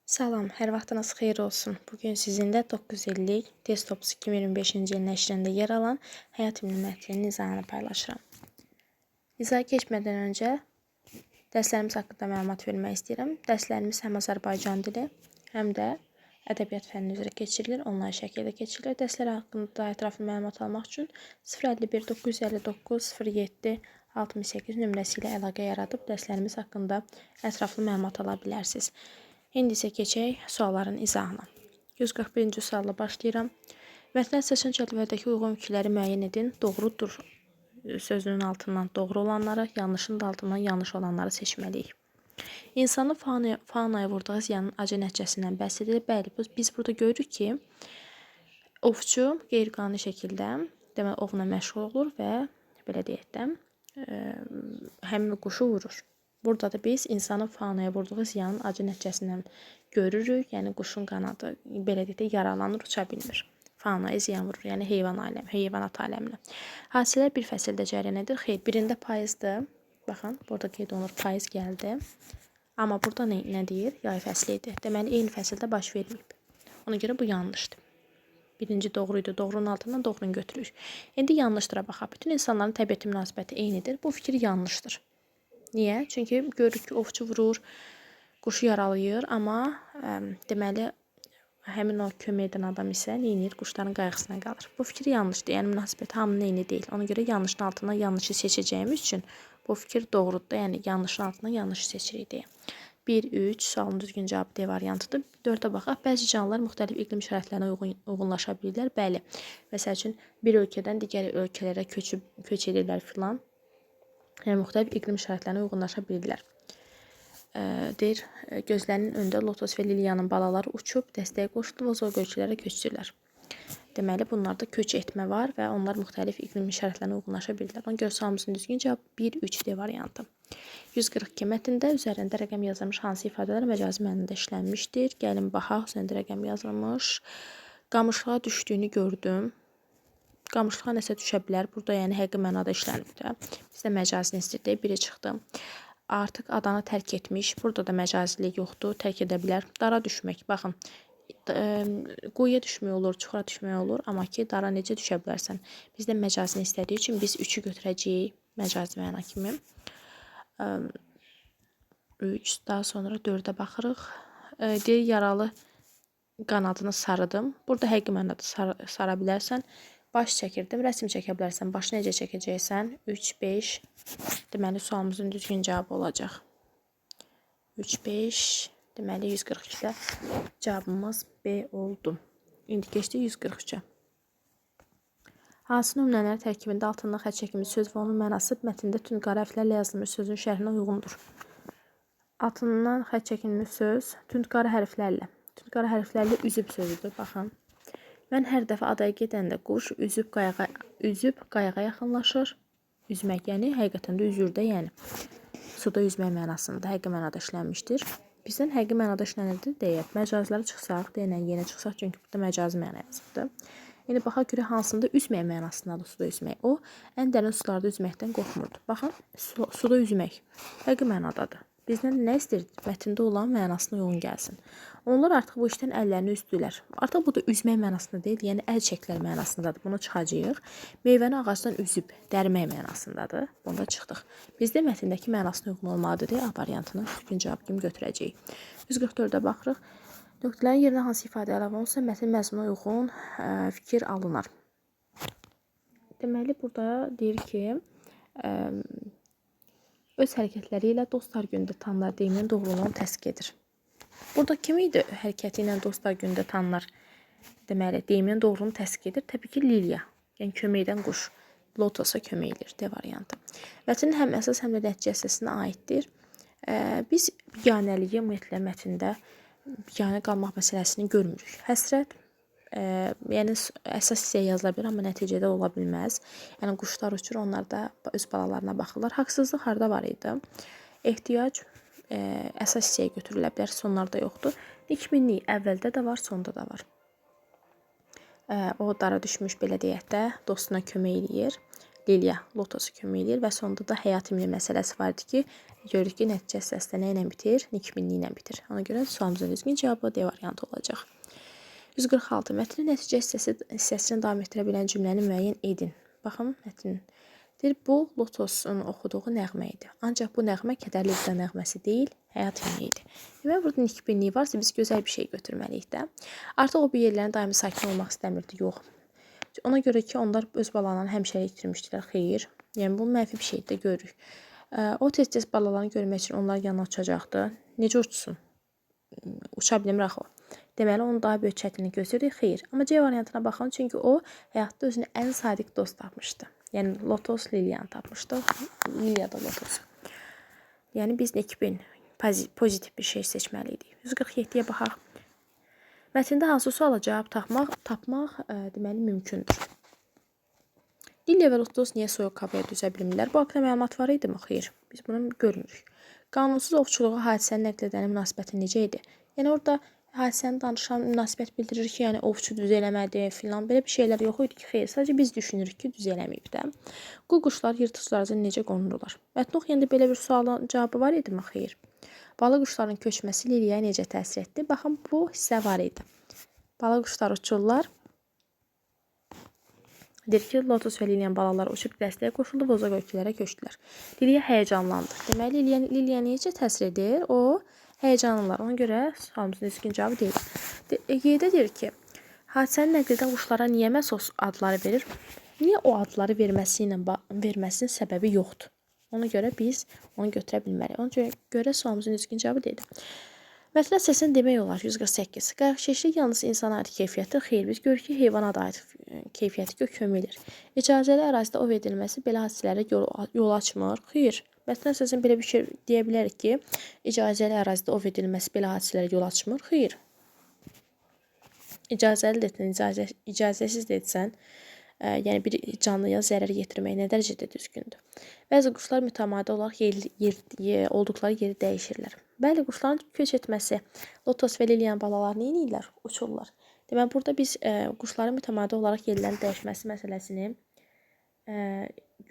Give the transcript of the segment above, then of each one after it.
Salam, hər vaxtınız xeyir olsun. Bugün sizinlə 9 illik Test Tops 2025-ci ilin nəşrində yer alan həyat ilmi mətninin izahını paylaşıram. İzaha keçmədən öncə dərslərimiz haqqında məlumat vermək istəyirəm. Dərslərimiz həm Azərbaycan dili, həm də ədəbiyyat fənni üzrə keçirilir, onlayn şəkildə keçirilir. Dərslər haqqında ətraflı məlumat almaq üçün 051 959 07 68 nömrəsi ilə əlaqə yaradıb dərslərimiz haqqında ətraflı məlumat ala bilərsiniz. İndi isə keçək sualların izahına. 141-ci sualla başlayıram. Mətnə əsasən cədvəldəki uyğun fikirləri müəyyən edin. Doğrudur sözünün altından doğru olanları, yanlışın da altından yanlış olanları seçməliyik. İnsanı faunaya vurduğu ziyanın acı nəticəsindən bəhs edilir. Bəli, biz burada görürük ki, ovçu qeyri-qanuni şəkildə demək ovla məşğul olur və belə deyək də, həmin quşu vurur. Burada da biz insanın faunaya vurduğu ziyanın acı nəticəsindən görürük. Yəni quşun qanadı belə deyək də yaralanır, uça bilmir. Faunaya ziyan vurur, yəni heyvanat aləminə. Hadisələr bir fəsildə cərəyan edir. Xeyr, birində payızdır. Baxın, burada qeyd olunur payız gəldi. Amma burada nə deyir? Yay fəsli idi. Deməli, eyni fəsildə baş verməyib. Ona görə bu yanlışdır. Birinci doğruydu. Doğrunun altından doğrunu götürürük. İndi yanlışdıra baxaq. Bütün insanların təbiəti münasibəti eynidir. Bu fikir yanlışdır. Niyə? Çünki görürük ki, ovçu vurur, quşu yaralayır, amma deməli, həmin o kömək edən adam isə neyinir? Quşların qayğısına qalır. Bu fikir yanlışdır. Yəni, münasibəti hamının eyni deyil. Ona görə yanlışın altından yanlışı seçəcəyimiz üçün bu fikir doğrudur. Yəni, yanlışın altından yanlışı seçirik deyə. 1-3 sualın düzgün cavabı D variantıdır. 4-ə baxaq. Bəzi canlılar müxtəlif iqlim şəraitlərinə uyğunlaşa bilirlər. Bəli, məsəl üçün, bir ölkədən digər ölkələrə köç edirlər filan. Yəni, müxtəlif iqlim şəraitlərinə uyğunlaşa bilirlər. Deyir, gözlərinin öndə lotos və liliyanın balaları uçub, dəstəyə qoşulub, o ölkələrə köçürlər. Deməli, bunlarda köç etmə var və onlar müxtəlif iqlim şəraitlərinə uyğunlaşa bilirlər. Ona görə sualımızın düzgün cavabı 1-3D variantı. 142 mətndə üzərində rəqəm yazılmış hansı ifadələr məcazi mənada işlənmişdir? Gəlin baxaq, üzərində rəqəm yazılmış. Qamışlığa düşdüyünü gördüm. Qamışlığa nəsə düşə bilər. Burada yəni həqiqi mənada işlənib də. Bizdə məcazini istəyir, biri çıxdı. Artıq adanı tərk etmiş. Burada da məcazilik yoxdur. Tərk edə bilər. Dara düşmək. Baxın. Quyuya düşmək olur, çuxura düşmək olur. Amma ki, dara necə düşə bilərsən? Bizdə məcazini istədiyi üçün biz 3-ü götürəcəyik məcazi məna kimi. 3, daha sonra 4-ə baxırıq. Deyir, yaralı qanadını sarıdım. Burada həqiqi mənada sara bilərsən. Baş çəkirdim, rəsm çəkə bilərsən. Başı necə çəkəcəksən? 3, 5. Deməli, sualımızın düzgün cavabı olacaq. 3, 5. Deməli, 142-də cavabımız B oldu. İndi keçdik 143-ə. Hansı nümunələr tərkibində altından xətt çəkilmiş söz və onun mənası mətndə tünd-qara hərflərlə yazılmış sözün şərhinə uyğundur? Altından xətt çəkilmiş söz tünd-qara hərflərlə. Tünd-qara hərflərlə üzüb sözüdür. Baxın. Mən hər dəfə adaya gedəndə quş üzüb qayığa yaxınlaşır. Üzmək, yəni həqiqətən də üzür də, yəni suda üzmək mənasında həqiqi mənada işlənmişdir. Bizdən həqiqi mənada işlənirdir deyək. Məcazlara çıxsaq, deyilən yenə çıxsaq, çünki burada məcazi məna yazıbdır. Yəni baxaq görə hansında üzmək mənasındadır suda üzmək. O, ən dərin sularda üzməkdən qorxmurdu. Baxın, suda üzmək həqiqi mənadadır. Bizdən nə istəyir? Mətndə olan mənasına uyğun gəlsin. Onlar artıq bu işdən əllərini üzdülər. Artıq bu da üzmək mənasında deyil, yəni əl çəklər mənasındadır. Bunu çıxacağıq. Meyvəni ağacdan üzüb, dərmək mənasındadır. Bunda çıxdıq. Bizdə mətndəki mənasına uyğun olmalıdır deyə A variantını düzgün cavab kimi götürəcəyik. 144-də baxırıq. Nöqtələrin yerinə hansı ifadə əlavə olunsa, mətn məzmununa uyğun fikir alınır. Deməli, burada deyir ki, öz hərəkətləri ilə dostlar gündə tanınır deyiminin doğruluğunu təsdiq edir. Burada kim idi hərəkəti ilə dostlar gündə tanınır? Deməli, deyiminin doğruluğunu təsdiq edir. Təbii ki, Liliya. Yəni, kömək edən quş. Lotosa kömək edir. D variantı. Mətnin həm əsas, həm də nəticə hissəsinə aiddir. Biz biganəliyi ümumiyyətlə mətndə biganə qalmaq məsələsini görmürük. Həsrət, yəni əsas hissəyə yazıla bilər, amma nəticədə ola bilməz. Yəni, quşlar uçur, onlar da öz balalarına baxırlar. Haqsızlıq harda var idi? Ehtiyac əsas hissəyə götürülə bilər, sonlarda yoxdur. Dikminlik əvvəldə də var, sonda da var. O dara düşmüş, belə deyək də, dostuna kömək eləyir. Liliya Lotosu kömək edir və sonunda da həyat imli məsələsi var idi ki, görürük ki, nəticə hissəsində nə ilə bitir? Nikbinli ilə bitir. Ona görə sualımızın düzgün cavabı D variantı olacaq. 146. Mətnin nəticə hissəsini davam etdirə bilən cümləni müəyyən edin. Baxın, mətnin. Deyir, bu Lotosun oxuduğu nəğmə idi. Ancaq bu nəğmə kədərli vida nəğməsi deyil, həyat himni idi. Demək, burada nikbinliyi varsa biz gözəl bir şey götürməliyik də. Artıq o bir yerlərin daimi sakin olmaq istəmirdi, yox. Ona görə ki, onlar öz balalarını həmişə itirmişdilər, xeyir. Yəni, bu mənfi bir şeydir də görürük. O tez-tez balalarını görmək üçün onlar yanına uçacaqdı. Necə uçsun? Uça bilmir axı o. Deməli, onun daha böyük çətinlik göstərdi, xeyir. Amma C variantına baxın, çünki o həyatda özünü ən sadiq dost tapmışdı. Yəni, Lotos Liliyanı tapmışdı. Liliya da Lotos. Yəni, biz nikbin, pozitiv bir şey seçməliydik. 147-yə baxaq. Mətndə hansı suala cavab tapmaq deməli, mümkündür. Liliya və Lotos niyə soyuq havaya düzə bilmirlər? Bu haqqda məlumat var idi mi? Xeyr, biz bunu görmürük. Qanunsuz ovçuluğa hadisənin nəql edənin münasibəti necə idi? Yəni, orada hadisəni danışan münasibət bildirir ki, yəni ovçu düz eləmədi filan. Belə bir şeylər yox idi ki, xeyr. Sadəcə biz düşünürük ki, düz eləməyib də. Qu quşlar yırtıcılarca necə qonurlar? Mətn oxuyanda belə bir sualın cavabı var idi mi? Xeyr. Balı quşların köçməsi Liliyaya necə təsir etdi? Baxın, bu hissə var idi. Balı quşlar uçurlar. Deyir ki, Lotos və Liliyanın balaları uçub dəstəyə qoşuldu, bozaq ölkələrə köçdülər. Liliya həyəcanlandı. Deməli, Liliya necə təsir edir? O həyəcanlılar. Ona görə sualımızın düzgün cavabı deyil. Qeydə deyir ki, hadisənin nəql edən quşlara niyə məhz o adları verir? Niyə o adları verməsinin səbəbi yoxdur? Ona görə biz onu götürə bilməliyik. Ona görə sualımızın düzgün cavabı deyil. Mətn əsasını demək olar 148. Qayğıkeşlik yalnız insana aid keyfiyyətdir. Xeyr, biz görürük ki, heyvana da aid keyfiyyəti kömək edir. İcazəli ərazidə ov edilməsi belə hadisələrə yol açmır. Xeyr. Mətn əsasını belə bir şey deyə bilərik ki, icazəli ərazidə ov edilməsi belə hadisələrə yol açmır. Xeyr. İcazəli desən, icazəsiz desən, yəni bir canlıya zərər yetirmək nə dərəcədə düzgündür. Bəzi quşlar mütəmadi olaraq olduqları yeri dəyişirlər. Bəli, quşların köç etməsi Lotos və Liliyanın balaları nə edirlər? Uçurlar. Deməli, burada biz quşların mütəmadi olaraq yerlərin dəyişməsi məsələsini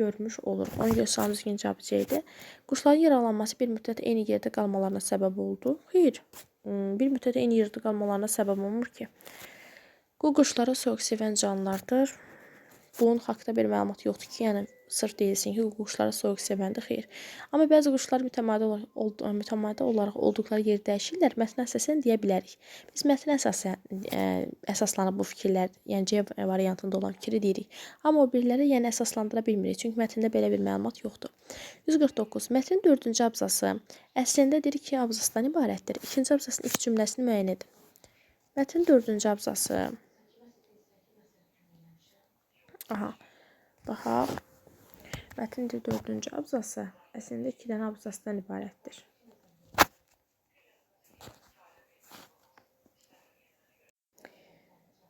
görmüş oluruq. Ona görə sualın düzgün cavabı C idi. Quşların yaralanması bir müddət eyni yerdə qalmalarına səbəb oldu. Xeyr, bir müddət eyni yerdə qalmalarına səbəb olmur ki. Bu quşlara soyuq sevən canlılardır. Bunun haqqında bir məlumat yoxdur ki, yəni sırf deyilsin ki, quşlara soyuq sevəndir, xeyr. Amma bəzi quşlar mütəmadi olaraq olduqları yeri dəyişirlər. Mətn əsasən deyə bilərik. Biz mətn əsaslanıb bu fikirlər, yəni C variantında olan fikri deyirik. Amma o biriləri yəni əsaslandıra bilmirik. Çünki mətndə belə bir məlumat yoxdur. 149. Mətnin 4-cü abzası əslində deyirik ki, abzasdan ibarətdir. 2-ci abzasının ilk cümləsini müəyyən edin. Mətnin 4-cü abzası. Aha. Baxaq. Mətnin 4-cü abzası əslində 2 dənə abzasdan ibarətdir.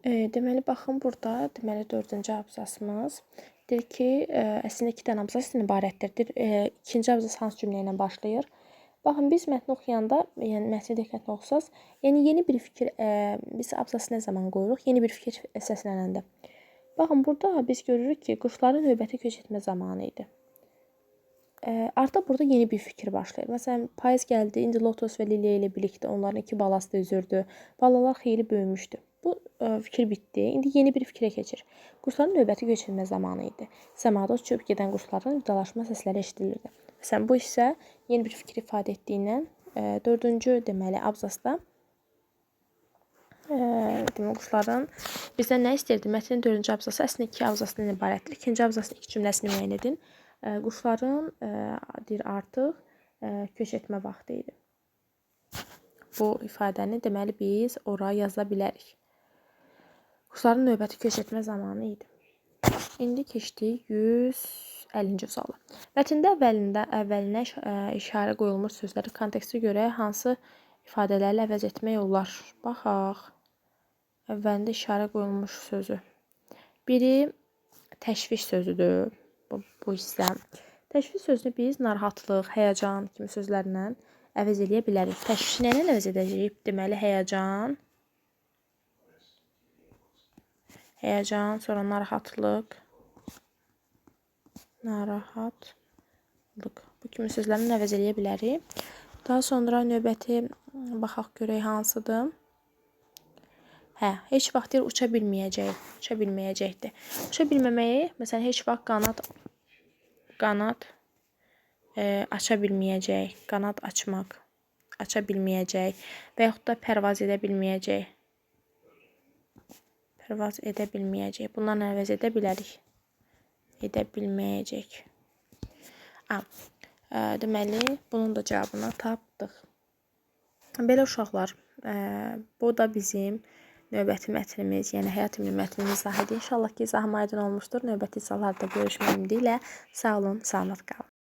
Deməli, baxın burada, deməli 4-cü abzasımız deyir ki, əslində 2 dənə abzasdan ibarətdir. İkinci abzas hansı cümlə ilə başlayır? Baxın, biz mətni oxuyanda, yəni mətni diqqətlə oxusaz, yəni yeni bir fikir, biz abzası nə zaman qoyuruq? Yeni bir fikir səslənəndə. Baxın, burada biz görürük ki, quşların növbəti köç etmə zamanı idi. Artıq burada yeni bir fikir başlayır. Məsələn, payız gəldi, indi Lotos və Liliya ilə birlikdə onların 2 balası da üzürdü. Balalar xeyli böyümüşdü. Bu fikir bitdi. İndi yeni bir fikrə keçir. Quşların növbəti köç etmə zamanı idi. Səmada uçub gedən quşların vidalaşma səsləri eşidilirdi. Məsələn, bu isə yeni bir fikir ifadə etdiyindən 4-cü deməli abzasda quşların bizdən nə istəyirdi? Mətnin 4-cü abzası əslində 2 abzasından ibarətdir. 2-ci abzasının 2 cümləsini müəyyən edin. Quşların deyir artıq köç etmə vaxtı idi. Bu ifadəni deməli biz ora yaza bilərik. Quşların növbəti köç etmə zamanı idi. İndi keçdik 150-ci suala. Mətndə əvvəlinə işarə qoyulmuş sözləri kontekstə görə hansı ifadələrlə əvəz etmək olar? Baxaq. Əvvəlində işarə qoyulmuş sözü. Biri təşviş sözüdür. Bu hissə. Təşviş sözünü biz narahatlıq, həyəcan kimi sözlərlə əvəz eləyə bilərik. Təşviş nə ilə əvəz edəcəyik? Deməli, həyəcan, sonra narahatlıq, narahatlıq. Bu kimi sözləri əvəz eləyə bilərik. Daha sonra növbəti baxaq görək hansıdır. Heç vaxt deyir uça bilməyəcək. Uça bilməyəcəkdir. Uça bilməməyi, məsələn, heç vaxt qanat aça bilməyəcək. Qanat açmaq. Aça bilməyəcək. Və yaxud da pərvaz edə bilməyəcək. Pərvaz edə bilməyəcək. Bunlarla əvəz edə bilərik. Edə bilməyəcək. Deməli, bunun da cavabını tapdıq. Belə uşaqlar, bu da bizim növbəti mətnimiz, yəni həyat elmi mətninin izahı idi. İnşallah ki, izahım aydın olmuşdur. Növbəti izahlarda görüşmək ümidi ilə sağ olun, salamat qalın.